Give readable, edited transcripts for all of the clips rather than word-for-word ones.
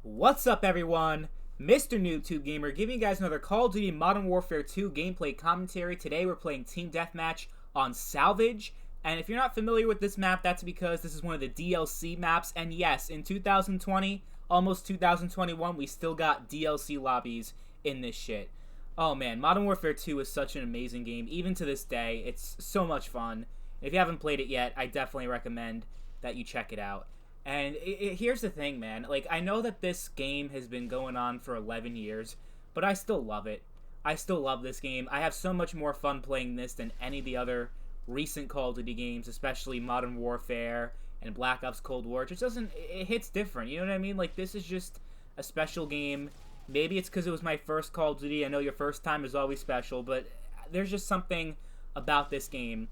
What's up, everyone? Mr. NoobTube Gamer giving you guys another Call of Duty Modern Warfare 2 gameplay commentary. Today we're playing Team Deathmatch on Salvage, and if you're not familiar with this map, that's because this is one of the DLC maps, and yes, in 2020, almost 2021, we still got DLC lobbies in this shit. Oh man, Modern Warfare 2 is such an amazing game, even to this day. It's so much fun. If you haven't played it yet, I definitely recommend that you check it out. And here's the thing, man. Like, I know that this game has been going on for 11 years, but I still love it. I still love this game. I have so much more fun playing this than any of the other recent Call of Duty games, especially Modern Warfare and Black Ops Cold War. It just doesn't... It hits different, you know what I mean? Like, this is just a special game. Maybe it's because it was my first Call of Duty. I know your first time is always special, but there's just something about this game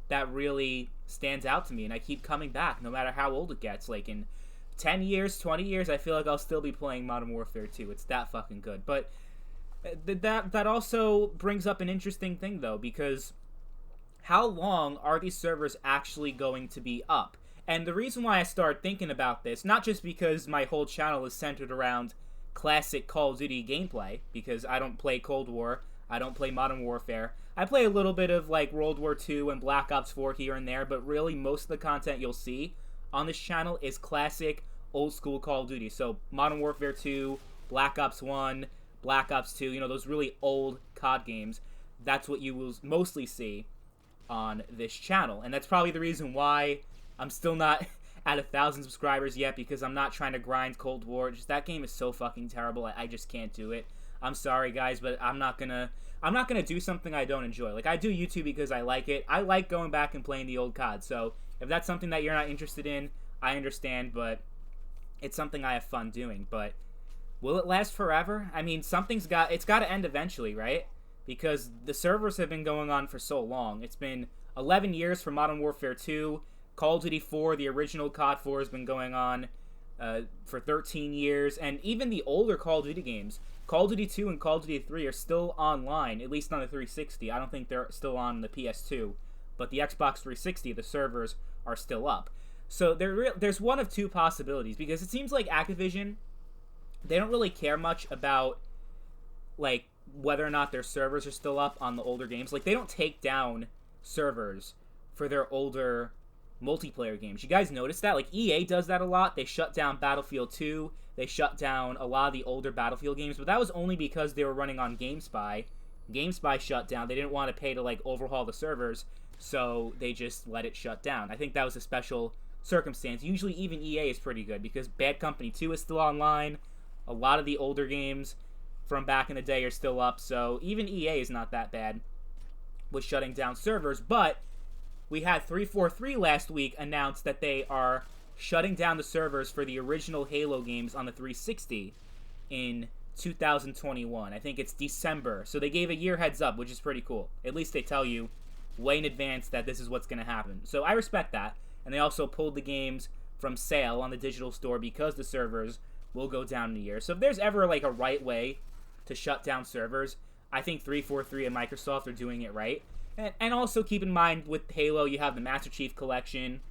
that really stands out to me, and I keep coming back no matter how old it gets. Like, in 10 years, 20 years, I feel like I'll still be playing Modern Warfare 2. It's that fucking good. But that also brings up an interesting thing, though, because how long are these servers actually going to be up? And the reason why I started thinking about this, not just because my whole channel is centered around classic Call of Duty gameplay, because I don't play Cold War, I don't play Modern Warfare. I play a little bit of, like, World War II and Black Ops 4 here and there, but really most of the content you'll see on this channel is classic, old-school Call of Duty. So, Modern Warfare 2, Black Ops 1, Black Ops 2, you know, those really old COD games. That's what you will mostly see on this channel. And that's probably the reason why I'm still not at 1,000 subscribers yet, because I'm not trying to grind Cold War. Just that game is so fucking terrible, I just can't do it. I'm sorry, guys, but I'm not gonna do something I don't enjoy. Like, I do YouTube because I like it. I like going back and playing the old COD. So if that's something that you're not interested in, I understand, but it's something I have fun doing. But will it last forever? I mean, it's got to end eventually, right? Because the servers have been going on for so long. It's been 11 years for Modern Warfare 2. Call of Duty 4, the original COD 4, has been going on for 13 years. And even the older Call of Duty games, Call of Duty 2 and Call of Duty 3 are still online, at least on the 360. I don't think they're still on the PS2. But the Xbox 360, the servers are still up. So there's one of two possibilities, because it seems like Activision, they don't really care much about, like, whether or not their servers are still up on the older games. Like, they don't take down servers for their older multiplayer games. You guys notice that? Like, EA does that a lot. They shut down Battlefield 2. They shut down a lot of the older Battlefield games, but that was only because they were running on GameSpy. GameSpy shut down. They didn't want to pay to, like, overhaul the servers, so they just let it shut down. I think that was a special circumstance. Usually even EA is pretty good, because Bad Company 2 is still online. A lot of the older games from back in the day are still up, so even EA is not that bad with shutting down servers. But we had 343 last week announce that they are shutting down the servers for the original Halo games on the 360 in 2021. I think it's December. So they gave a year heads up, which is pretty cool. At least they tell you way in advance that this is what's going to happen. So I respect that. And they also pulled the games from sale on the digital store because the servers will go down in a year. So if there's ever, like, a right way to shut down servers, I think 343 and Microsoft are doing it right. And also keep in mind, with Halo, you have the Master Chief Collection.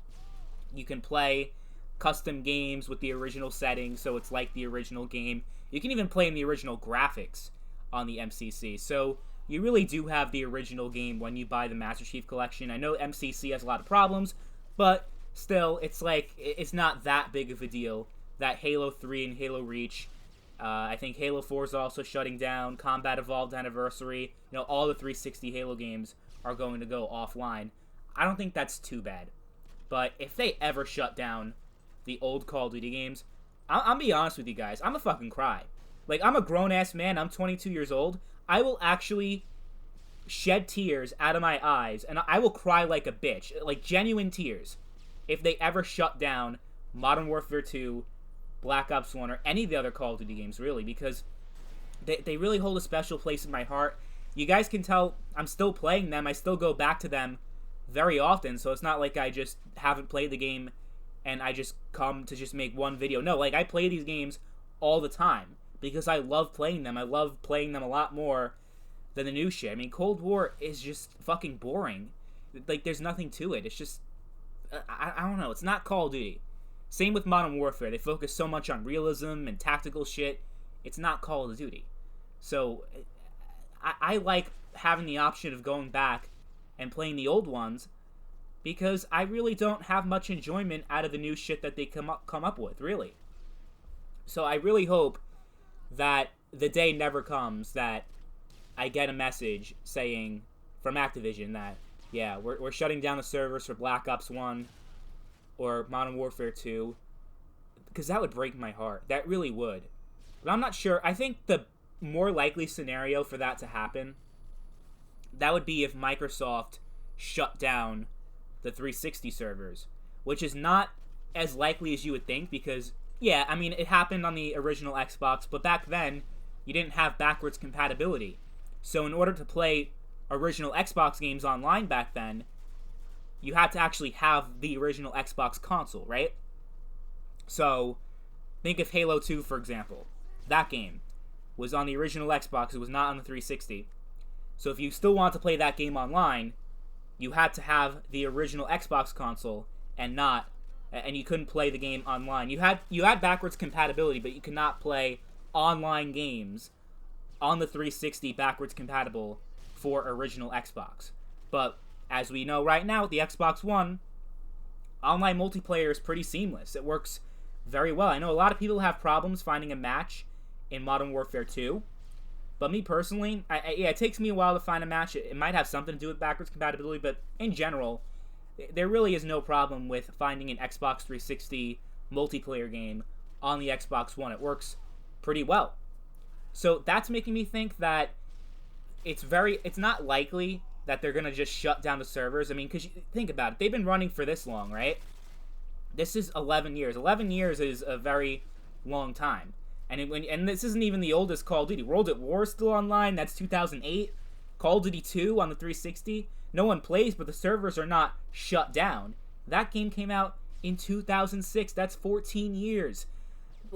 You can play custom games with the original settings, so it's like the original game. You can even play in the original graphics on the MCC. So you really do have the original game when you buy the Master Chief Collection. I know MCC has a lot of problems, but still, it's like, it's not that big of a deal that Halo 3 and Halo Reach, I think Halo 4 is also shutting down, Combat Evolved Anniversary, you know, all the 360 Halo games are going to go offline. I don't think that's too bad. But if they ever shut down the old Call of Duty games, I'm be honest with you guys, I'm a fucking cry. Like, I'm a grown-ass man, I'm 22 years old. I will actually shed tears out of my eyes, and I will cry like a bitch, like genuine tears, if they ever shut down Modern Warfare 2, Black Ops 1, or any of the other Call of Duty games, really, because they really hold a special place in my heart. You guys can tell I'm still playing them. I still go back to them very often, so it's not like I just haven't played the game and I just come to just make one video. No, like, I play these games all the time because I love playing them. I love playing them a lot more than the new shit. I mean, Cold War is just fucking boring. Like, there's nothing to it. It's just, I don't know. It's not Call of Duty. Same with Modern Warfare. They focus so much on realism and tactical shit. It's not Call of Duty. So I like having the option of going back and playing the old ones because I really don't have much enjoyment out of the new shit that they come up with, really. So I really hope that the day never comes that I get a message saying from Activision that, yeah, we're shutting down the servers for Black Ops 1 or Modern Warfare 2, because that would break my heart. That really would. But I'm not sure. I think the more likely scenario for that to happen, that would be if Microsoft shut down the 360 servers, which is not as likely as you would think because, yeah, I mean, it happened on the original Xbox, but back then, you didn't have backwards compatibility. So in order to play original Xbox games online back then, you had to actually have the original Xbox console, right? So, think of Halo 2, for example. That game was on the original Xbox. It was not on the 360. So if you still want to play that game online, you had to have the original Xbox console and you couldn't play the game online. You had backwards compatibility, but you could not play online games on the 360 backwards compatible for original Xbox. But as we know right now with the Xbox One, online multiplayer is pretty seamless. It works very well. I know a lot of people have problems finding a match in Modern Warfare 2, but me personally, it takes me a while to find a match. It might have something to do with backwards compatibility, but in general, there really is no problem with finding an Xbox 360 multiplayer game on the Xbox One. It works pretty well. So that's making me think that it's not likely that they're going to just shut down the servers. I mean, because think about it. They've been running for this long, right? This is 11 years. 11 years is a very long time. And this isn't even the oldest Call of Duty. World at War is still online. That's 2008. Call of Duty 2 on the 360. No one plays, but the servers are not shut down. That game came out in 2006. That's 14 years.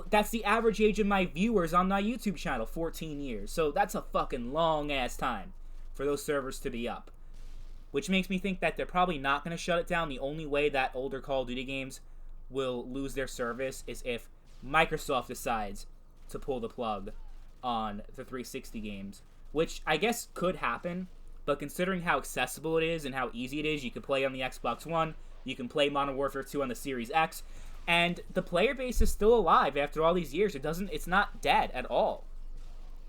That's the average age of my viewers on my YouTube channel, 14 years. So that's a fucking long-ass time for those servers to be up. Which makes me think that they're probably not going to shut it down. The only way that older Call of Duty games will lose their service is if Microsoft decides to pull the plug on the 360 games, which I guess could happen, but considering how accessible it is and how easy it is, you can play on the Xbox One, you can play Modern Warfare 2 on the Series X, and the player base is still alive after all these years. It's not dead at all.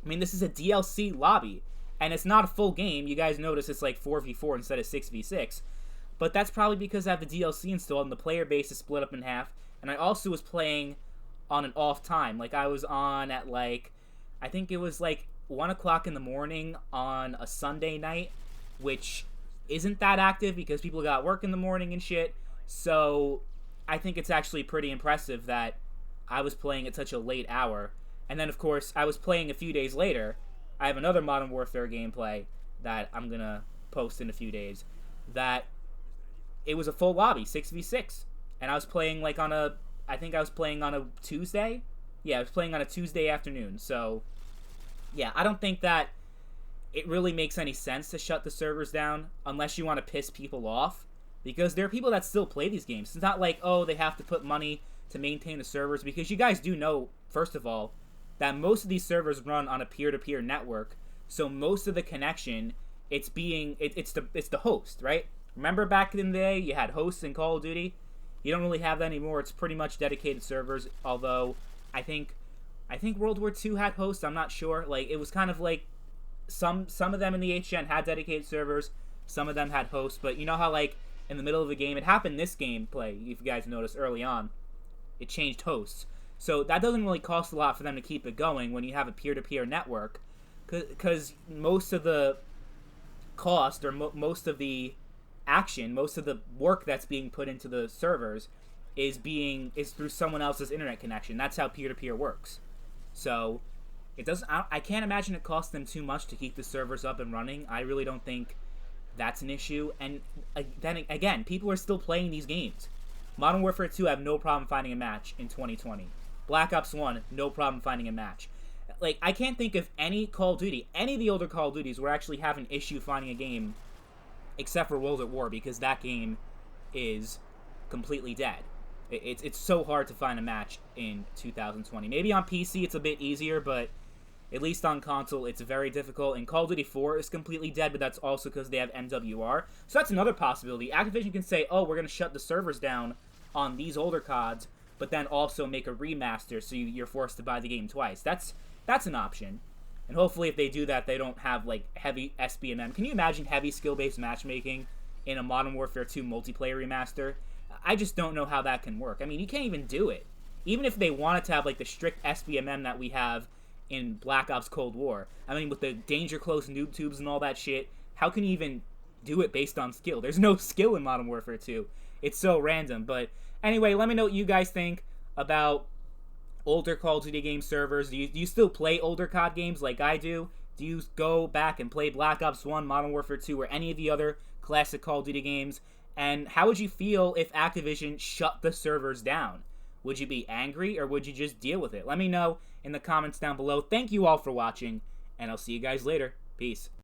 I mean, this is a DLC lobby, and it's not a full game. You guys notice it's like 4v4 instead of 6v6, but that's probably because I have the DLC installed and the player base is split up in half, and I also was playing on an off time. Like, I was on at, like, I think it was, like, 1 o'clock in the morning on a Sunday night, which isn't that active because people got work in the morning and shit. So, I think it's actually pretty impressive that I was playing at such a late hour. And then, of course, I was playing a few days later. I have another Modern Warfare gameplay that I'm gonna post in a few days. That it was a full lobby, 6v6. And I was playing, like, I think I was playing on a Tuesday. Yeah, I was playing on a Tuesday afternoon. So, yeah, I don't think that it really makes any sense to shut the servers down unless you want to piss people off. Because there are people that still play these games. It's not like, oh, they have to put money to maintain the servers. Because you guys do know, first of all, that most of these servers run on a peer-to-peer network. So most of the connection, it's the host, right? Remember back in the day, you had hosts in Call of Duty? You don't really have that anymore. It's pretty much dedicated servers, although I think World War II had hosts. I'm not sure. Like, it was kind of like some of them in the HN had dedicated servers, some of them had hosts, but you know how, like, in the middle of the game, it happened this gameplay, if you guys noticed early on, it changed hosts. So that doesn't really cost a lot for them to keep it going when you have a peer-to-peer network, because most of the cost, or most of the action, most of the work that's being put into the servers is through someone else's internet connection. That's how peer-to-peer works. So I can't imagine it costs them too much to keep the servers up and running. I really don't think that's an issue. And then again, people are still playing these games. Modern Warfare 2, I have no problem finding a match in 2020. Black Ops 1, no problem finding a match. Like, I can't think of any Call of Duty, any of the older Call of Duties where I actually have an issue finding a game except for World at War, because that game is completely dead. It's so hard to find a match in 2020. Maybe on PC it's a bit easier, but at least on console it's very difficult. And Call of Duty 4 is completely dead, but that's also because they have MWR. So that's another possibility. Activision can say, oh, we're going to shut the servers down on these older CODs, but then also make a remaster so you're forced to buy the game twice. That's an option. And hopefully if they do that, they don't have like heavy SBMM. Can you imagine heavy skill-based matchmaking in a Modern Warfare 2 multiplayer remaster? I just don't know how that can work. I mean, you can't even do it. Even if they wanted to have like the strict SBMM that we have in Black Ops Cold War. I mean, with the danger close noob tubes and all that shit, how can you even do it based on skill? There's no skill in Modern Warfare 2. It's so random. But anyway, let me know what you guys think about older Call of Duty game servers. Do you still play older COD games like I do? Do you go back and play Black Ops 1, Modern Warfare 2, or any of the other classic Call of Duty games? And how would you feel if Activision shut the servers down? Would you be angry, or would you just deal with it? Let me know in the comments down below. Thank you all for watching, and I'll see you guys later. Peace.